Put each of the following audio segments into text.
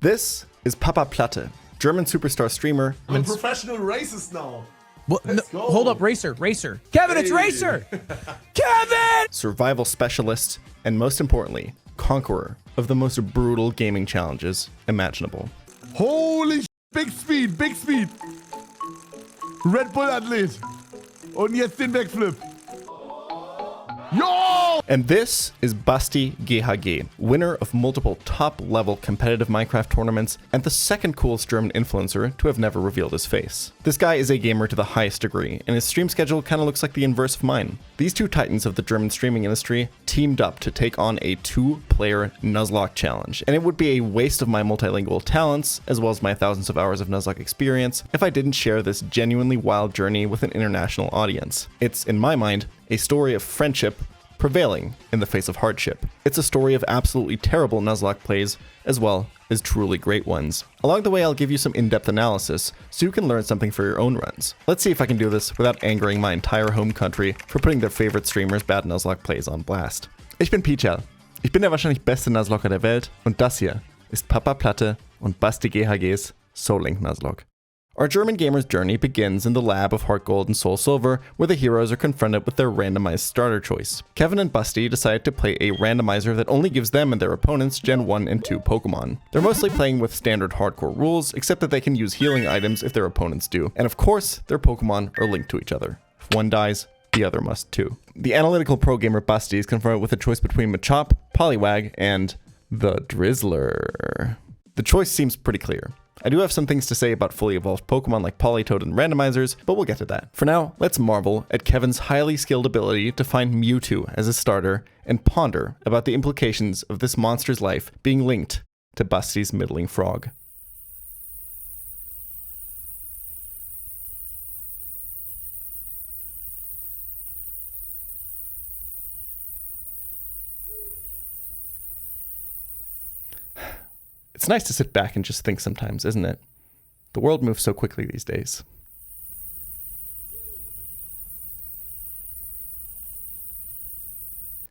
This is Papa Platte, German superstar streamer. I'm a professional racist now. What? No, hold up, Racer. Kevin, it's Racer! Kevin! Survival specialist, and most importantly, conqueror of the most brutal gaming challenges imaginable. Holy sh**, big speed. Red Bull Athlet. Und jetzt den Backflip. Yo! And this is Basti GHG, winner of multiple top-level competitive Minecraft tournaments and the second coolest German influencer to have never revealed his face. This guy is a gamer to the highest degree, and his stream schedule kind of looks like the inverse of mine. These two titans of the German streaming industry teamed up to take on a two-player Nuzlocke challenge, and it would be a waste of my multilingual talents, as well as my thousands of hours of Nuzlocke experience, if I didn't share this genuinely wild journey with an international audience. It's, in my mind, a story of friendship prevailing in the face of hardship. It's a story of absolutely terrible Nuzlocke plays, as well as truly great ones. Along the way, I'll give you some in-depth analysis, so you can learn something for your own runs. Let's see if I can do this without angering my entire home country for putting their favorite streamers' bad Nuzlocke plays on blast. Ich bin pChal. Ich bin der wahrscheinlich beste Nuzlocker der Welt, und das hier ist Papa Platte und Basti GHG's Soul Link Nuzlocke. Our German gamer's journey begins in the lab of Heart Gold and Soul Silver, where the heroes are confronted with their randomized starter choice. Kevin and Basti decide to play a randomizer that only gives them and their opponents Gen 1 and 2 Pokemon. They're mostly playing with standard hardcore rules, except that they can use healing items if their opponents do. And of course, their Pokemon are linked to each other. If one dies, the other must too. The analytical pro gamer Basti is confronted with a choice between Machop, Poliwag, and the Drizzler. The choice seems pretty clear. I do have some things to say about fully evolved Pokemon like Politoed and randomizers, but we'll get to that. For now, let's marvel at Kevin's highly skilled ability to find Mewtwo as a starter and ponder about the implications of this monster's life being linked to Basti's middling frog. It's nice to sit back and just think sometimes, isn't it? The world moves so quickly these days.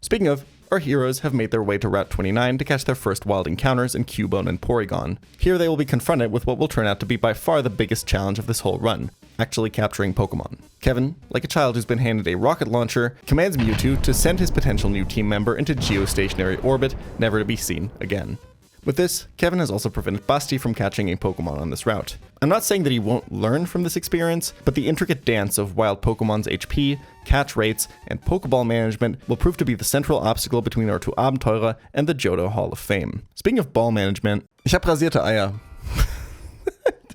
Speaking of, our heroes have made their way to Route 29 to catch their first wild encounters in Cubone and Porygon. Here they will be confronted with what will turn out to be by far the biggest challenge of this whole run, actually capturing Pokemon. Kevin, like a child who's been handed a rocket launcher, commands Mewtwo to send his potential new team member into geostationary orbit, never to be seen again. With this, Kevin has also prevented Basti from catching a Pokemon on this route. I'm not saying that he won't learn from this experience, but the intricate dance of wild Pokemon's HP, catch rates, and Pokeball management will prove to be the central obstacle between our two Abenteurer and the Johto Hall of Fame. Speaking of ball management, ich hab rasierte Eier.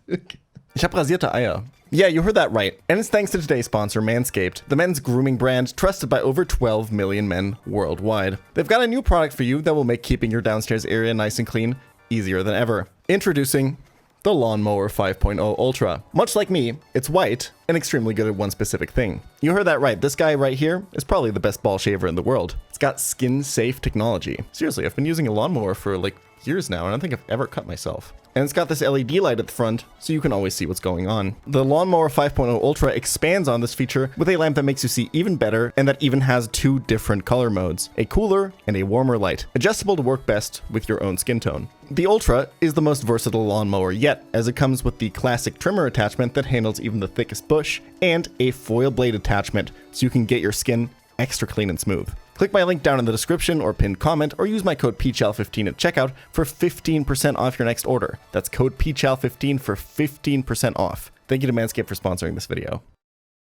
Ich hab rasierte Eier. Yeah, you heard that right. And it's thanks to today's sponsor, Manscaped, the men's grooming brand trusted by over 12 million men worldwide. They've got a new product for you that will make keeping your downstairs area nice and clean easier than ever. Introducing the Lawnmower 5.0 Ultra. Much like me, it's white and extremely good at one specific thing. You heard that right. This guy right here is probably the best ball shaver in the world. It's got skin-safe technology. Seriously, I've been using a lawnmower for like years now, and I don't think I've ever cut myself. And it's got this LED light at the front, so you can always see what's going on. The Lawnmower 5.0 Ultra expands on this feature with a lamp that makes you see even better, and that even has two different color modes, a cooler and a warmer light, adjustable to work best with your own skin tone. The Ultra is the most versatile lawnmower yet, as it comes with the classic trimmer attachment that handles even the thickest bush, and a foil blade attachment, so you can get your skin extra clean and smooth. Click my link down in the description or pinned comment, or use my code pChal15 at checkout for 15% off your next order. That's code pChal15 for 15% off. Thank you to Manscaped for sponsoring this video.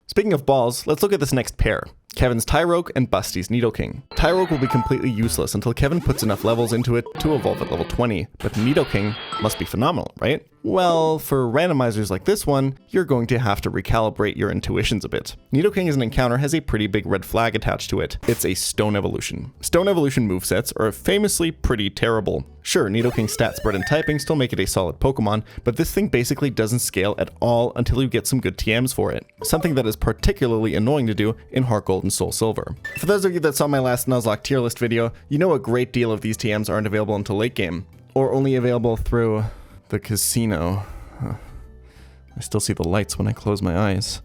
Speaking of balls, let's look at this next pair. Kevin's Tyrogue and Basti's Nidoking. Tyrogue will be completely useless until Kevin puts enough levels into it to evolve at level 20, but Nidoking must be phenomenal, right? Well, for randomizers like this one, you're going to have to recalibrate your intuitions a bit. Nidoking as an encounter has a pretty big red flag attached to it. It's a Stone Evolution. Stone Evolution movesets are famously pretty terrible. Sure, Nidoking's stat spread and typing still make it a solid Pokemon, but this thing basically doesn't scale at all until you get some good TMs for it. Something that is particularly annoying to do in Heart Gold and Soul Silver. For those of you that saw my last Nuzlocke tier list video, you know a great deal of these TMs aren't available until late game, or only available through the casino. I still see the lights when I close my eyes.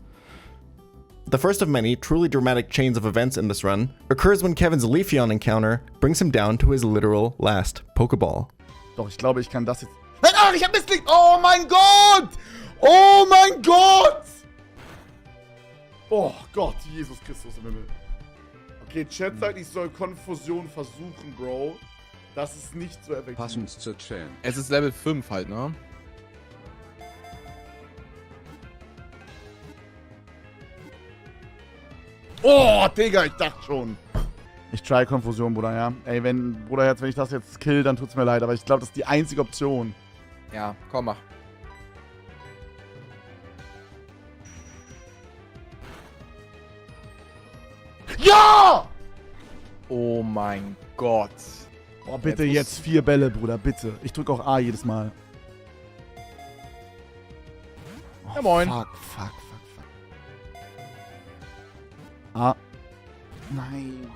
The first of many truly dramatic chains of events in this run occurs when Kevin's Leafeon encounter brings him down to his literal last Pokeball. Doch, ich glaube, ich kann das jetzt Nein, ach, ich hab Missklick. Oh mein Gott. Oh mein Gott. Oh Gott, Jesus Christus im Himmel. Okay, Chat sagt, ich soll Konfusion versuchen, Bro. Das ist nicht so effektiv. Passend zur Chain. Es ist Level 5 halt, ne? Oh, Digga, ich dachte schon. Ich try Konfusion, Bruder, ja. Ey, Bruderherz, wenn ich das jetzt kill, dann tut's mir leid. Aber ich glaube, das ist die einzige Option. Ja, komm, mach. Ja! Oh mein Gott. Oh, bitte jetzt 4 Bälle, Bruder, bitte. Ich drück auch A jedes Mal. Oh, Ja, moin. Fuck. Ah. Nein.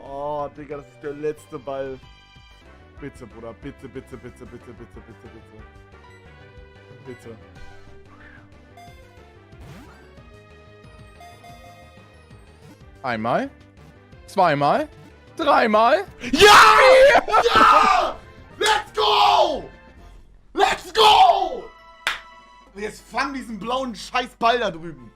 Oh, Digga, das ist der letzte Ball. Bitte, Bruder, bitte. Bitte. Einmal. Zweimal. Dreimal. Ja! Ja! Let's go! Let's go! Jetzt fang diesen blauen Scheißball da drüben.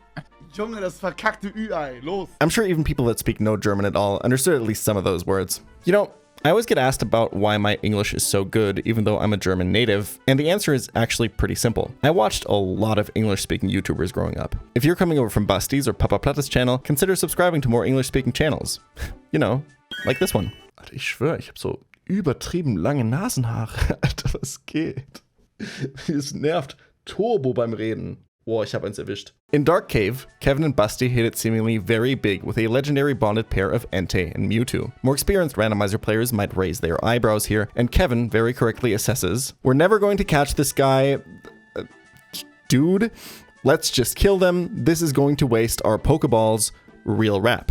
Junge, das verkackte Ü-Ei. Los. I'm sure even people that speak no German at all understood at least some of those words. You know, I always get asked about why my English is so good, even though I'm a German native, and the answer is actually pretty simple. I watched a lot of English-speaking YouTubers growing up. If you're coming over from Busty's or Papa Platta's channel, consider subscribing to more English-speaking channels. You know, like this one. Alter, ich schwöre, ich habe so übertrieben lange Nasenhaare. Alter, was geht? Es nervt Turbo beim Reden. Boah, ich habe eins erwischt. In Dark Cave, Kevin and Busty hit it seemingly very big with a legendary bonded pair of Entei and Mewtwo. More experienced randomizer players might raise their eyebrows here, and Kevin very correctly assesses, we're never going to catch this guy. Dude, let's just kill them. This is going to waste our Pokeballs. Real rap.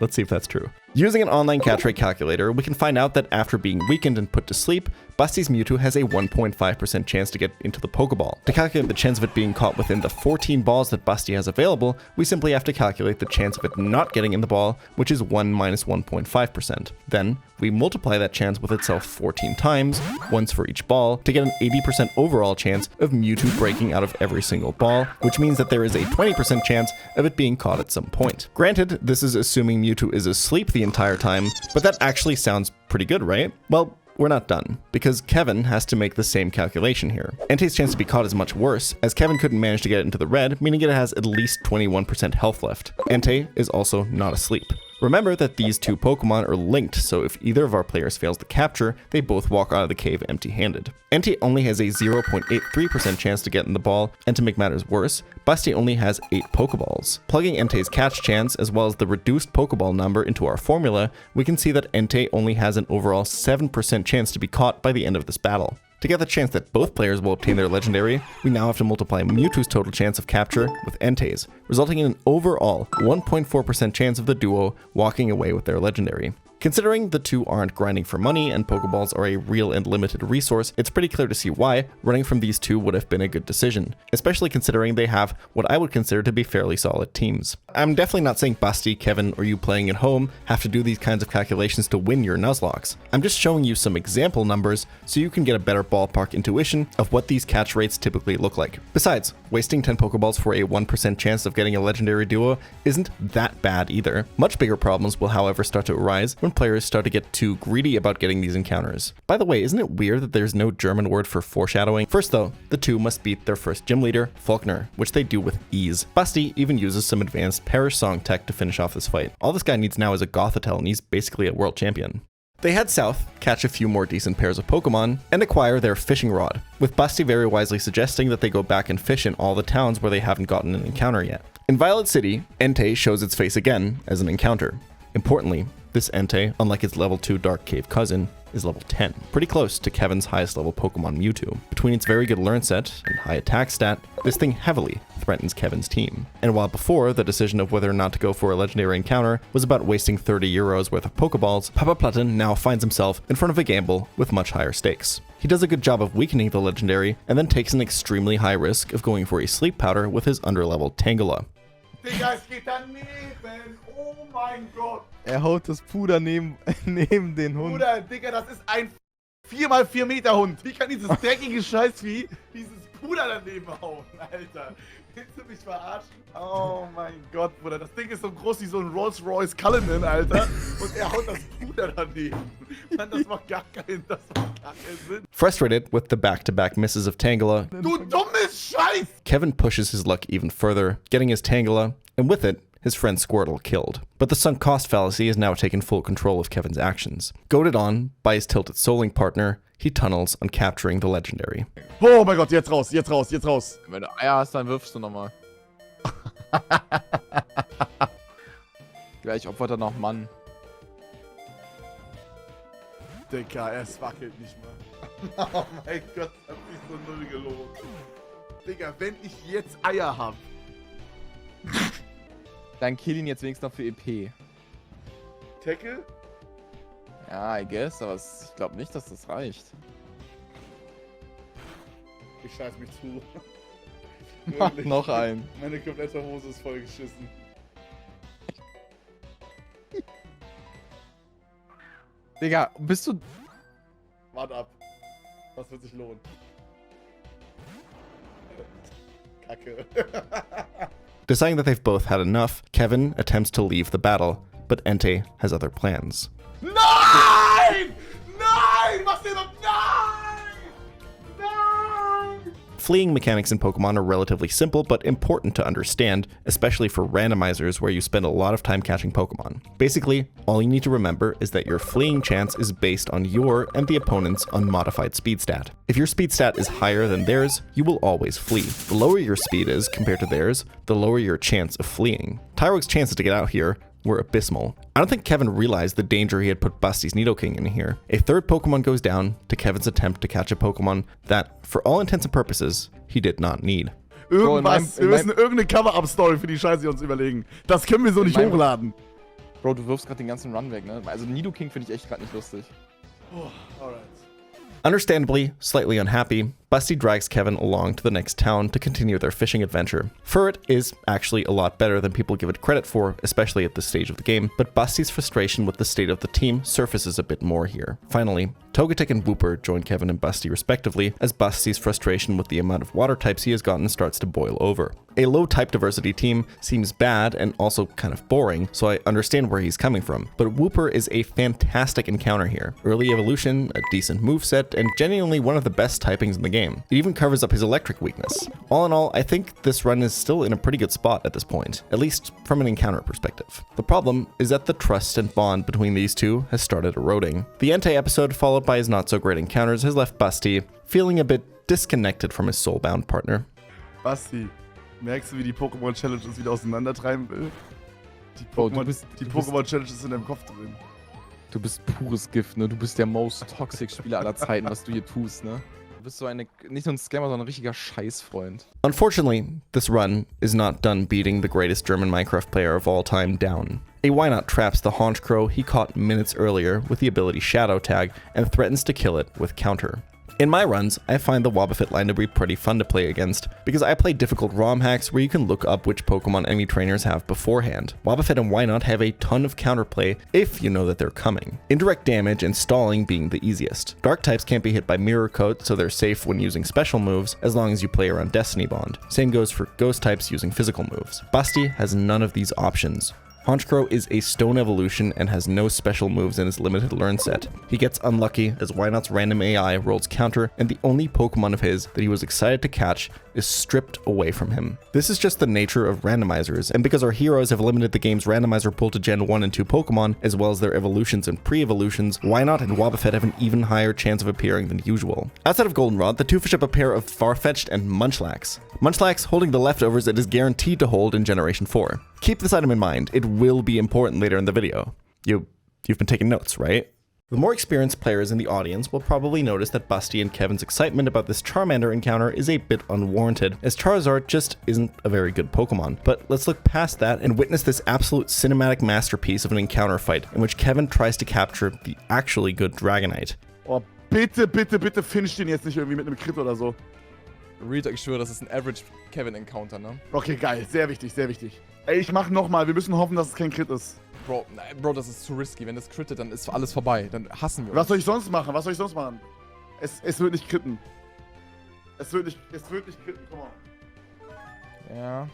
Let's see if that's true. Using an online catch rate calculator, we can find out that after being weakened and put to sleep, Busty's Mewtwo has a 1.5% chance to get into the Pokeball. To calculate the chance of it being caught within the 14 balls that Busty has available, we simply have to calculate the chance of it not getting in the ball, which is 1 minus 1.5%. Then, we multiply that chance with itself 14 times, once for each ball, to get an 80% overall chance of Mewtwo breaking out of every single ball, which means that there is a 20% chance of it being caught at some point. Granted, this is assuming Mewtwo is asleep the entire time, but that actually sounds pretty good, right? Well, we're not done, because Kevin has to make the same calculation here. Entei's chance to be caught is much worse, as Kevin couldn't manage to get it into the red, meaning it has at least 21% health left. Entei is also not asleep. Remember that these two Pokemon are linked, so if either of our players fails the capture, they both walk out of the cave empty-handed. Entei only has a 0.83% chance to get in the ball, and to make matters worse, Busty only has 8 Pokeballs. Plugging Entei's catch chance, as well as the reduced Pokeball number into our formula, we can see that Entei only has an overall 7% chance to be caught by the end of this battle. To get the chance that both players will obtain their legendary, we now have to multiply Mewtwo's total chance of capture with Entei's, resulting in an overall 1.4% chance of the duo walking away with their legendary. Considering the two aren't grinding for money and Pokeballs are a real and limited resource, it's pretty clear to see why running from these two would have been a good decision, especially considering they have what I would consider to be fairly solid teams. I'm definitely not saying Busty, Kevin, or you playing at home have to do these kinds of calculations to win your Nuzlocks. I'm just showing you some example numbers so you can get a better ballpark intuition of what these catch rates typically look like. Besides, wasting 10 Pokeballs for a 1% chance of getting a legendary duo isn't that bad either. Much bigger problems will however start to arise when players start to get too greedy about getting these encounters. By the way, isn't it weird that there's no German word for foreshadowing? First though, the two must beat their first gym leader, Faulkner, which they do with ease. Busty even uses some advanced Perish Song tech to finish off this fight. All this guy needs now is a Gothitelle and he's basically a world champion. They head south, catch a few more decent pairs of Pokemon, and acquire their fishing rod, with Busty very wisely suggesting that they go back and fish in all the towns where they haven't gotten an encounter yet. In Violet City, Entei shows its face again as an encounter. Importantly, this Entei, unlike its level 2 Dark Cave cousin, is level 10, pretty close to Kevin's highest level Pokemon Mewtwo. Between its very good learn set and high attack stat, this thing heavily threatens Kevin's team. And while before, the decision of whether or not to go for a legendary encounter was about wasting 30 euros worth of Pokeballs, Papa Platta now finds himself in front of a gamble with much higher stakes. He does a good job of weakening the legendary, and then takes an extremely high risk of going for a sleep powder with his underleveled Tangela. Digga, es geht daneben. Oh mein Gott. Er haut das Puder neben den Hund. Bruder, Digga, das ist ein 4x4 Meter Hund. Wie kann dieses dreckige Scheißvieh dieses Puder daneben hauen, Alter? Willst du mich verarschen? Oh mein Gott, Bruder. Das Ding ist so groß wie so ein Rolls-Royce Cullinan, Alter. Und er haut das Puder daneben. Mann, das macht gar keinen Sinn. Frustrated with the back-to-back misses of Tangela, Du dummes Scheiß! Kevin pushes his luck even further, getting his Tangela, and with it, his friend Squirtle killed. But the sunk cost fallacy has now taken full control of Kevin's actions. Goaded on by his tilted souling partner, he tunnels on capturing the legendary. Oh mein Gott, jetzt raus, jetzt raus, jetzt raus. Wenn du Eier hast, dann wirfst du nochmal. Gleich opfert er noch Mann. Digga, es wackelt nicht mal. Oh mein Gott, das hat sich so null gelohnt. Digga, wenn ich jetzt Eier hab. Dann kill ihn jetzt wenigstens noch für EP. Tackle? Ja, I guess, aber ich glaube nicht, dass das reicht. Ich scheiß mich zu. Mach noch einen. Meine komplette Hose ist vollgeschissen. Digga, bist du... Wart ab. Das wird sich lohnen. Kacke. Deciding that they've both had enough, Kevin attempts to leave the battle, but Entei has other plans. Nein! Nein! Was denn? Nein! Nein! Fleeing mechanics in Pokemon are relatively simple but important to understand, especially for randomizers where you spend a lot of time catching Pokemon. Basically, all you need to remember is that your fleeing chance is based on your and the opponent's unmodified speed stat. If your speed stat is higher than theirs, you will always flee. The lower your speed is compared to theirs, the lower your chance of fleeing. Tyrogue's chances to get out here were abysmal. I don't think Kevin realized the danger he had put Busty's Nidoking in here. A third Pokemon goes down to Kevin's attempt to catch a Pokemon that, for all intents and purposes, he did not need. Irgendwas, wir müssen irgendeine Cover-Up-Story für die Scheiße uns überlegen. Das können wir so nicht hochladen. Bro, du wirfst gerade den ganzen Run weg, ne? Also Nidoking finde ich echt gerade nicht lustig. Oh, alright. Understandably, slightly unhappy, Busty drags Kevin along to the next town to continue their fishing adventure. Furret is actually a lot better than people give it credit for, especially at this stage of the game, but Busty's frustration with the state of the team surfaces a bit more here. Finally, Togetic and Wooper join Kevin and Busty respectively, as Busty's frustration with the amount of water types he has gotten starts to boil over. A low type diversity team seems bad and also kind of boring, so I understand where he's coming from, but Wooper is a fantastic encounter here. Early evolution, a decent moveset, and genuinely one of the best typings in the game. It even covers up his electric weakness. All in all, I think this run is still in a pretty good spot at this point, at least from an encounter perspective. The problem is that the trust and bond between these two has started eroding. The Entei episode, followed by his not so great encounters, has left Busty feeling a bit disconnected from his soulbound partner. Basti, merkst du, wie die PokemonChallenges wieder auseinandertreiben will? Die Bro, PokemonChallenges sind in deinem Kopf drin. Du bist pures Gift, ne? Du bist der most toxic Spieler aller Zeiten, was du hier tust, ne? Du bist so nicht nur ein Scammer, sondern ein richtiger Scheißfreund. Unfortunately, this run is not done beating the greatest German Minecraft player of all time down. A Wynot traps the Honchkrow he caught minutes earlier with the ability Shadow Tag and threatens to kill it with Counter. In my runs, I find the Wobbuffet line to be pretty fun to play against, because I play difficult ROM hacks where you can look up which Pokemon enemy trainers have beforehand. Wobbuffet and Wynot have a ton of counterplay if you know that they're coming. Indirect damage and stalling being the easiest. Dark types can't be hit by Mirror Coat, so they're safe when using special moves, as long as you play around Destiny Bond. Same goes for Ghost types using physical moves. Busty has none of these options. Honchkrow is a stone evolution and has no special moves in his limited learn set. He gets unlucky as Wynot's random AI rolls counter, and the only Pokemon of his that he was excited to catch is stripped away from him. This is just the nature of randomizers, and because our heroes have limited the game's randomizer pool to Gen 1 and 2 Pokemon, as well as their evolutions and pre-evolutions, Wynot and Wobbuffet have an even higher chance of appearing than usual. Outside of Goldenrod, the two fish up a pair of Farfetch'd and Munchlax. Munchlax holding the leftovers it is guaranteed to hold in Generation 4. Keep this item in mind, it will be important later in the video. You've been taking notes, right? The more experienced players in the audience will probably notice that Busty and Kevin's excitement about this Charmander encounter is a bit unwarranted, as Charizard just isn't a very good Pokemon. But let's look past that and witness this absolute cinematic masterpiece of an encounter fight in which Kevin tries to capture the actually good Dragonite. Oh, bitte, bitte, bitte finish den jetzt nicht irgendwie mit einem Crit oder so. Real Talk, ich schwöre, das ist ein Average Kevin-Encounter, ne? Okay, geil. Sehr wichtig, sehr wichtig. Ey, ich mach nochmal. Wir müssen hoffen, dass es kein Crit ist. Bro, nein, Bro, das ist zu risky. Wenn das crittet, dann ist alles vorbei. Dann hassen wir uns. Was soll ich sonst machen? Was soll ich sonst machen? Es wird nicht kritten. Es wird nicht kritten, komm mal. Ja.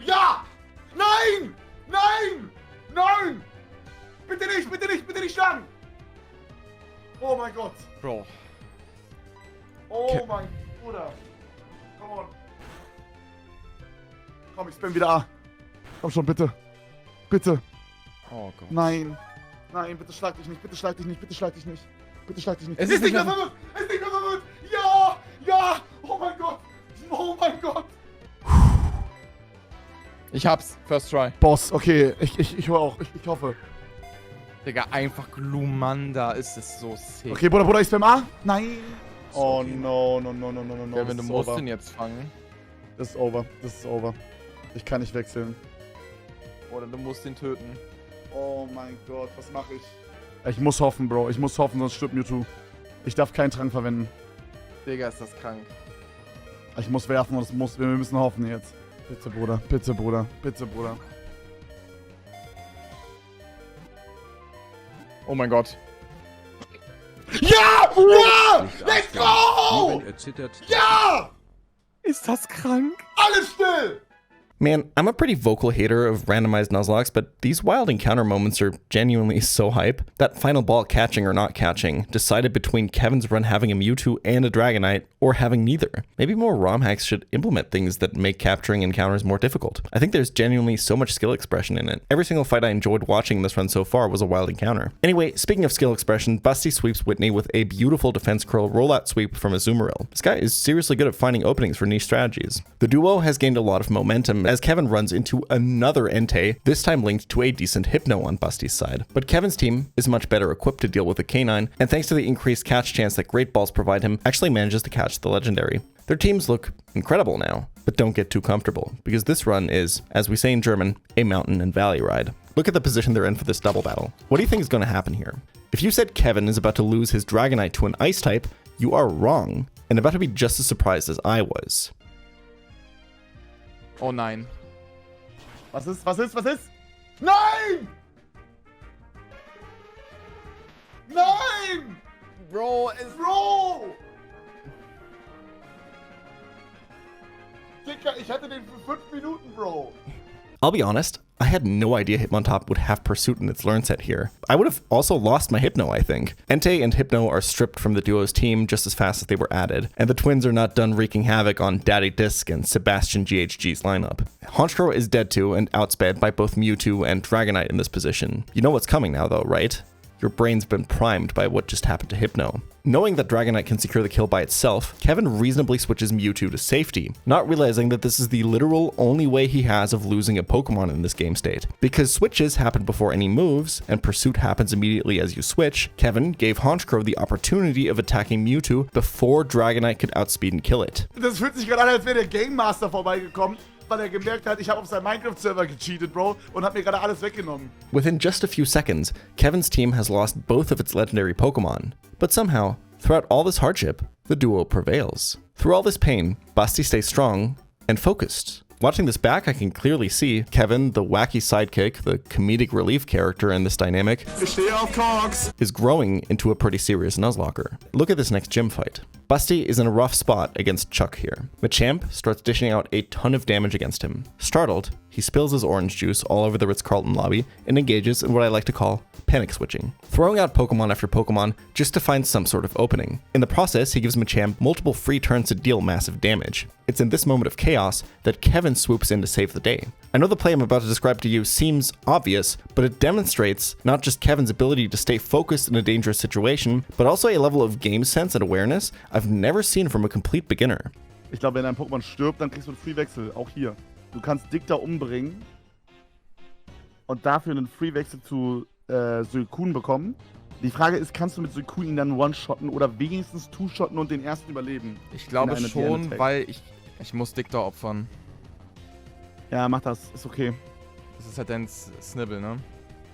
Ja! Nein! Nein! Nein! Bitte nicht, bitte nicht, bitte nicht schlagen! Oh mein Gott! Bro. Oh mein Bruder! Come on! Komm, ich spam wieder A. Komm schon, bitte. Bitte. Oh Gott. Nein. Nein, bitte schlag dich nicht, bitte schlag dich nicht, bitte schlag dich nicht. Bitte schlag dich nicht. Es ist nicht mehr verwirrt! Es ist nicht mehr verwirrt! Ja! Ja! Oh mein Gott! Oh mein Gott! Ich hab's. First try. Boss, okay, ich hoffe auch. Ich hoffe. Digga, einfach Glumanda ist es so sick. Okay, Bruder, ich spam A. Nein! Oh no. Kevin, du musst ihn jetzt fangen. Das ist over. Das ist over. Ich kann nicht wechseln. Oder du musst ihn töten. Oh mein Gott, was mache ich? Ich muss hoffen, Bro. Ich muss hoffen, sonst stirbt Mewtwo. Ich darf keinen Trank verwenden. Digga, ist das krank. Ich muss werfen und wir müssen hoffen jetzt. Bitte, Bruder. Bitte, Bruder. Bitte, Bruder. Oh mein Gott. Ja! Ja! Let's go! Ja! Ist das krank? Alles still! Man, I'm a pretty vocal hater of randomized Nuzlocks, but these wild encounter moments are genuinely so hype. That final ball catching or not catching, decided between Kevin's run having a Mewtwo and a Dragonite, or having neither. Maybe more ROM hacks should implement things that make capturing encounters more difficult. I think there's genuinely so much skill expression in it. Every single fight I enjoyed watching this run so far was a wild encounter. Anyway, speaking of skill expression, Busty sweeps Whitney with a beautiful defense curl rollout sweep from Azumarill. This guy is seriously good at finding openings for niche strategies. The duo has gained a lot of momentum as Kevin runs into another Entei, this time linked to a decent Hypno on Busty's side. But Kevin's team is much better equipped to deal with the Canine, and thanks to the increased catch chance that Great Balls provide him, actually manages to catch the Legendary. Their teams look incredible now, but don't get too comfortable, because this run is, as we say in German, a mountain and valley ride. Look at the position they're in for this double battle. What do you think is going to happen here? If you said Kevin is about to lose his Dragonite to an Ice type, you are wrong, and about to be just as surprised as I was. Oh nein. Was ist? Nein! Nein! Bro, Bro! Dicker, ich hatte den für 5 Minuten, Bro. I'll be honest, I had no idea Hitmontop would have Pursuit in its learn set here. I would have also lost my Hypno, I think. Entei and Hypno are stripped from the duo's team just as fast as they were added, and the twins are not done wreaking havoc on Daddy Disc and Sebastian GHG's lineup. Honchkrow is dead too and outsped by both Mewtwo and Dragonite in this position. You know what's coming now though, right? Your brain's been primed by what just happened to Hypno. Knowing that Dragonite can secure the kill by itself, Kevin reasonably switches Mewtwo to safety, not realizing that this is the literal only way he has of losing a Pokemon in this game state. Because switches happen before any moves, and Pursuit happens immediately as you switch, Kevin gave Honchkrow the opportunity of attacking Mewtwo before Dragonite could outspeed and kill it. Das fühlt sich gerade an, als wäre der Game Master vorbeigekommen, weil er gemerkt hat, ich habe auf seinem Minecraft-Server gecheatet, Bro, und hat mir gerade alles weggenommen. Within just a few seconds, Kevin's team has lost both of its legendary Pokemon. But somehow, throughout all this hardship, the duo prevails. Through all this pain, Busty stays strong and focused. Watching this back, I can clearly see Kevin, the wacky sidekick, the comedic relief character in this dynamic, Ich stehe auf Cox. is growing into a pretty serious Nuzlocker. Look at this next gym fight. Busty is in a rough spot against Chuck here. Machamp starts dishing out a ton of damage against him. Startled, he spills his orange juice all over the Ritz-Carlton lobby and engages in what I like to call panic switching, throwing out Pokemon after Pokemon just to find some sort of opening. In the process, he gives Machamp multiple free turns to deal massive damage. It's in this moment of chaos that Kevin swoops in to save the day. I know the play I'm about to describe to you seems obvious, but it demonstrates not just Kevin's ability to stay focused in a dangerous situation, but also a level of game sense and awareness I've never seen from a complete beginner. Ich glaube, wenn ein Pokémon stirbt, dann kriegst du einen Free-Wechsel. Auch hier. Du kannst Dicta umbringen und dafür einen Free-Wechsel zu Suicune bekommen. Die Frage ist, kannst du mit Suicune ihn dann one-shotten oder wenigstens two-shotten und den ersten überleben? Ich glaube schon, weil ich muss Dicta opfern. Ja, mach das. Ist okay. Das ist halt dein Snibble, ne?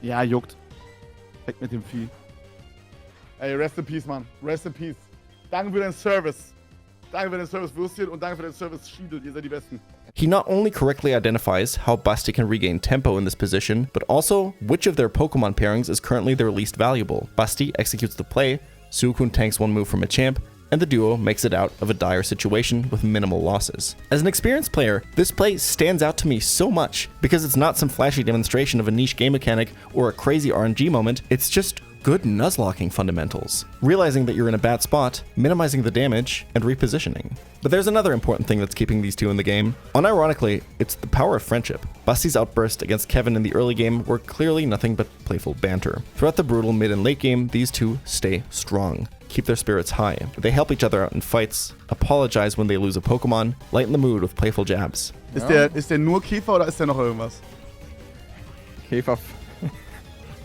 Ja, juckt. Weg mit dem Vieh. Ey, rest in peace, Mann. Rest in peace. Danke für deinen Service. Danke für den Service Würstchen und danke für den Service Schiedel. Ihr seid die Besten. He not only correctly identifies how Basti can regain tempo in this position, but also which of their Pokemon pairings is currently their least valuable. Basti executes the play, Suicune tanks one move from a champ, and the duo makes it out of a dire situation with minimal losses. As an experienced player, this play stands out to me so much because it's not some flashy demonstration of a niche game mechanic or a crazy RNG moment, it's just good Nuzlocking fundamentals. Realizing that you're in a bad spot, minimizing the damage, and repositioning. But there's another important thing that's keeping these two in the game. Unironically, it's the power of friendship. Basti's outburst against Kevin in the early game were clearly nothing but playful banter. Throughout the brutal mid and late game, these two stay strong, keep their spirits high. They help each other out in fights, apologize when they lose a Pokemon, lighten the mood with playful jabs. Ist der nur Käfer oder ist der noch irgendwas? Käfer.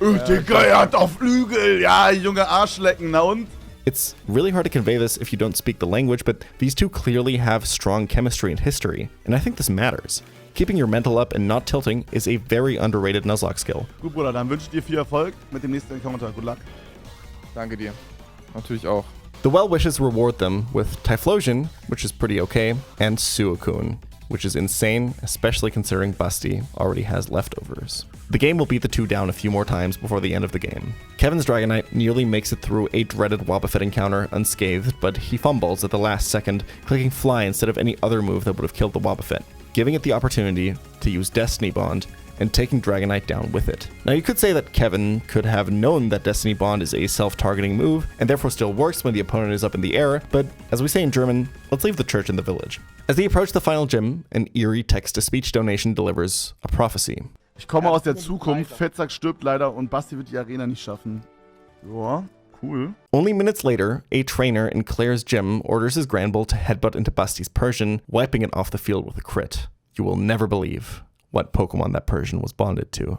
Der geiert auf Flügel. Ja, junge Arschlecken. Na und? It's really hard to convey this if you don't speak the language, but these two clearly have strong chemistry and history, and I think this matters. Keeping your mental up and not tilting is a very underrated Nuzlocke skill. Gut, Bruder, dann wünsche ich dir viel Erfolg mit dem nächsten Kommentar. Good luck. Danke dir. Natürlich auch. The well wishes reward them with Typhlosion, which is pretty okay, and Suicune, which is insane, especially considering Basti already has leftovers. The game will beat the two down a few more times before the end of the game. Kevin's Dragonite nearly makes it through a dreaded Wobbuffet encounter unscathed, but he fumbles at the last second, clicking Fly instead of any other move that would have killed the Wobbuffet, giving it the opportunity to use Destiny Bond and taking Dragonite down with it. Now you could say that Kevin could have known that Destiny Bond is a self-targeting move, and therefore still works when the opponent is up in the air, but as we say in German, let's leave the church in the village. As they approach the final gym, an eerie text-to-speech donation delivers a prophecy. Ich komme aus der Zukunft, Fettsack stirbt leider und Basti wird die Arena nicht schaffen. Ja, cool. Only minutes later, a trainer in Claire's gym orders his Granbull to headbutt into Basti's Persian, wiping it off the field with a crit. You will never believe what Pokemon that Persian was bonded to.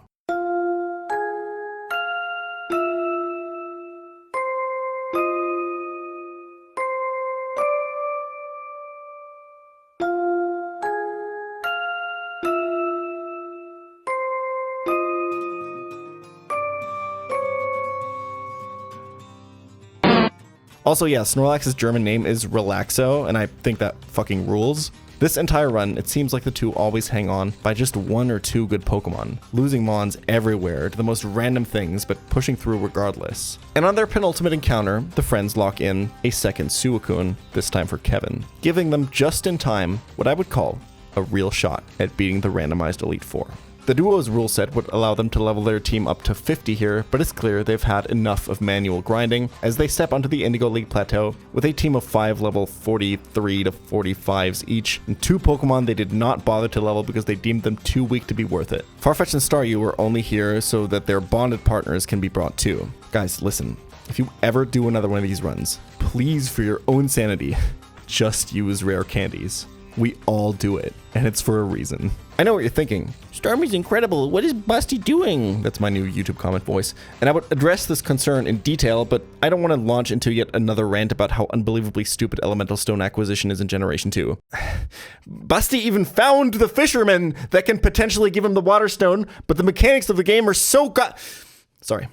Also, yeah, Snorlax's German name is Relaxo, and I think that fucking rules. This entire run, it seems like the two always hang on by just one or two good Pokemon, losing Mons everywhere to the most random things, but pushing through regardless. And on their penultimate encounter, the friends lock in a second Suicune, this time for Kevin, giving them just in time what I would call a real shot at beating the randomized Elite Four. The duo's rule set would allow them to level their team up to 50 here, but it's clear they've had enough of manual grinding as they step onto the Indigo League plateau with a team of 5 level 43 to 45s each, and 2 Pokemon they did not bother to level because they deemed them too weak to be worth it. Farfetch'd and Staryu are only here so that their bonded partners can be brought too. Guys, listen, if you ever do another one of these runs, please for your own sanity, just use rare candies. We all do it, and it's for a reason. I know what you're thinking. Starmie's incredible. What is Basti doing? That's my new YouTube comment voice. And I would address this concern in detail, but I don't want to launch into yet another rant about how unbelievably stupid Elemental Stone acquisition is in Generation 2. Basti even found the fisherman that can potentially give him the Water Stone, but the mechanics of the game are so Sorry,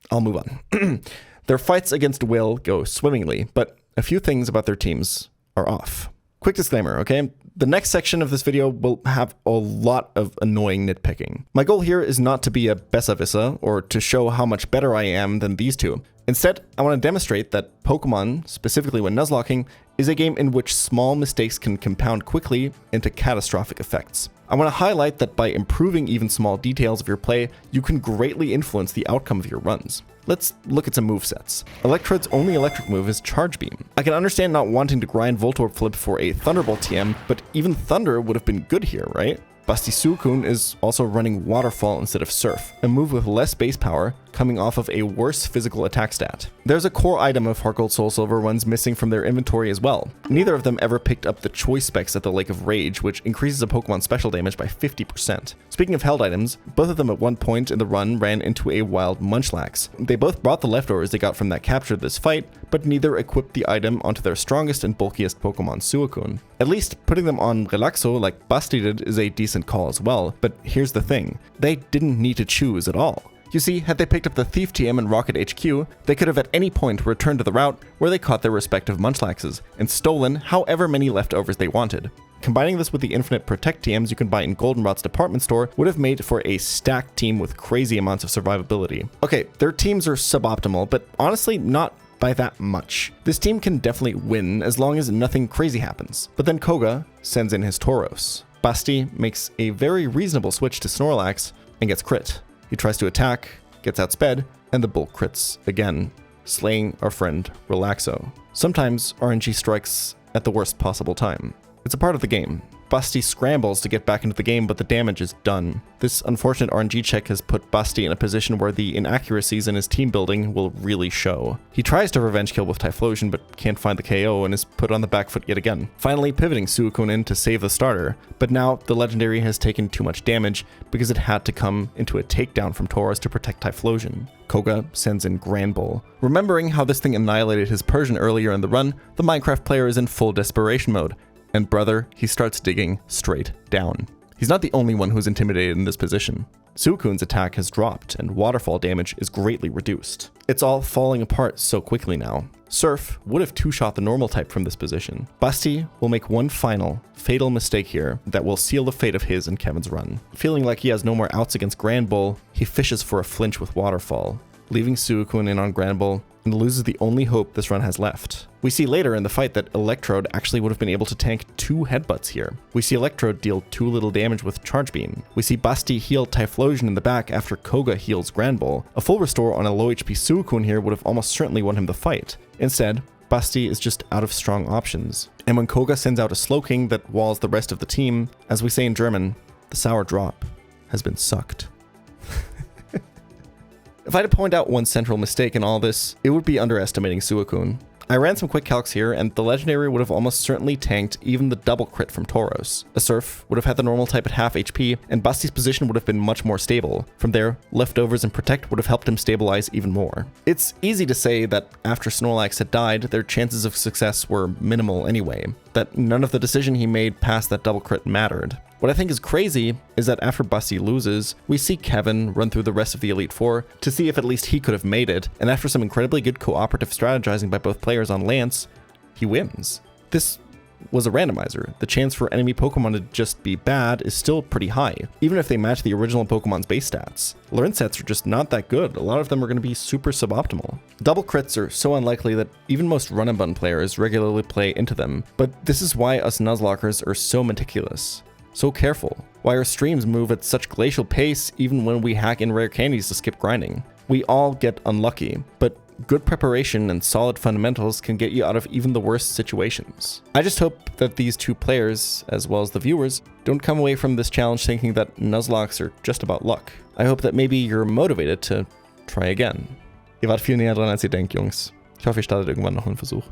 I'll move on. Their fights against Will go swimmingly, but a few things about their teams are off. Quick disclaimer, okay? The next section of this video will have a lot of annoying nitpicking. My goal here is not to be a besserwisser or to show how much better I am than these two. Instead, I want to demonstrate that Pokemon, specifically when Nuzlocking, is a game in which small mistakes can compound quickly into catastrophic effects. I want to highlight that by improving even small details of your play, you can greatly influence the outcome of your runs. Let's look at some movesets. Electrode's only electric move is Charge Beam. I can understand not wanting to grind Voltorb Flip for a Thunderbolt TM, but even Thunder would have been good here, right? Basti Suicune is also running Waterfall instead of Surf, a move with less base power, coming off of a worse physical attack stat. There's a core item of Heart Gold Soul Silver ones missing from their inventory as well. Neither of them ever picked up the choice specs at the Lake of Rage, which increases a Pokemon's special damage by 50%. Speaking of held items, both of them at one point in the run ran into a wild Munchlax. They both brought the leftovers they got from that capture this fight, but neither equipped the item onto their strongest and bulkiest Pokemon, Suicune. At least, putting them on Relaxo like Basti did is a decent call as well, but here's the thing, they didn't need to choose at all. You see, had they picked up the Thief TM and Rocket HQ, they could have at any point returned to the route where they caught their respective Munchlaxes and stolen however many leftovers they wanted. Combining this with the infinite Protect TMs you can buy in Goldenrod's department store would have made for a stacked team with crazy amounts of survivability. Okay, their teams are suboptimal, but honestly not by that much. This team can definitely win as long as nothing crazy happens. But then Koga sends in his Tauros. Basti makes a very reasonable switch to Snorlax and gets crit. He tries to attack, gets outsped, and the bull crits again, slaying our friend Relaxo. Sometimes RNG strikes at the worst possible time. It's a part of the game. Basti scrambles to get back into the game, but the damage is done. This unfortunate RNG check has put Basti in a position where the inaccuracies in his team building will really show. He tries to revenge kill with Typhlosion, but can't find the KO and is put on the back foot yet again. Finally pivoting Suicune in to save the starter, but now the legendary has taken too much damage because it had to come into a takedown from Tauros to protect Typhlosion. Koga sends in Grand Bull. Remembering how this thing annihilated his Persian earlier in the run, the Minecraft player is in full desperation mode. And brother, he starts digging straight down. He's not the only one who's intimidated in this position. Suicune's attack has dropped and waterfall damage is greatly reduced. It's all falling apart so quickly now. Surf would have two-shot the normal type from this position. Basti will make one final, fatal mistake here that will seal the fate of his and Kevin's run. Feeling like he has no more outs against Grand Bull, he fishes for a flinch with waterfall, leaving Suicune in on Grand Bull and loses the only hope this run has left. We see later in the fight that Electrode actually would have been able to tank 2 headbutts here. We see Electrode deal too little damage with Charge Beam. We see Basti heal Typhlosion in the back after Koga heals Grand Bull. A full restore on a low HP Suicune here would have almost certainly won him the fight. Instead, Basti is just out of strong options. And when Koga sends out a Slowking that walls the rest of the team, as we say in German, the sour drop has been sucked. If I had to point out one central mistake in all this, it would be underestimating Suicune. I ran some quick calcs here, and the legendary would have almost certainly tanked even the double crit from Tauros. A Surf would have had the normal type at half HP, and Basti's position would have been much more stable. From there, leftovers and Protect would have helped him stabilize even more. It's easy to say that after Snorlax had died, their chances of success were minimal anyway, that none of the decision he made past that double crit mattered. What I think is crazy is that after Basti loses, we see Kevin run through the rest of the Elite Four to see if at least he could have made it, and after some incredibly good cooperative strategizing by both players on Lance, he wins. This was a randomizer. The chance for enemy Pokemon to just be bad is still pretty high, even if they match the original Pokemon's base stats. Learn sets are just not that good. A lot of them are going to be super suboptimal. Double crits are so unlikely that even most run and bun players regularly play into them, but this is why us Nuzlockers are so meticulous. So careful. Why our streams move at such glacial pace even when we hack in rare candies to skip grinding. We all get unlucky, but good preparation and solid fundamentals can get you out of even the worst situations. I just hope that these two players, as well as the viewers, don't come away from this challenge thinking that Nuzlocks are just about luck. I hope that maybe you're motivated to try again. Ihr wart viel näher dran als ihr denkt, Jungs. Ich hoffe, ihr startet irgendwann noch einen Versuch.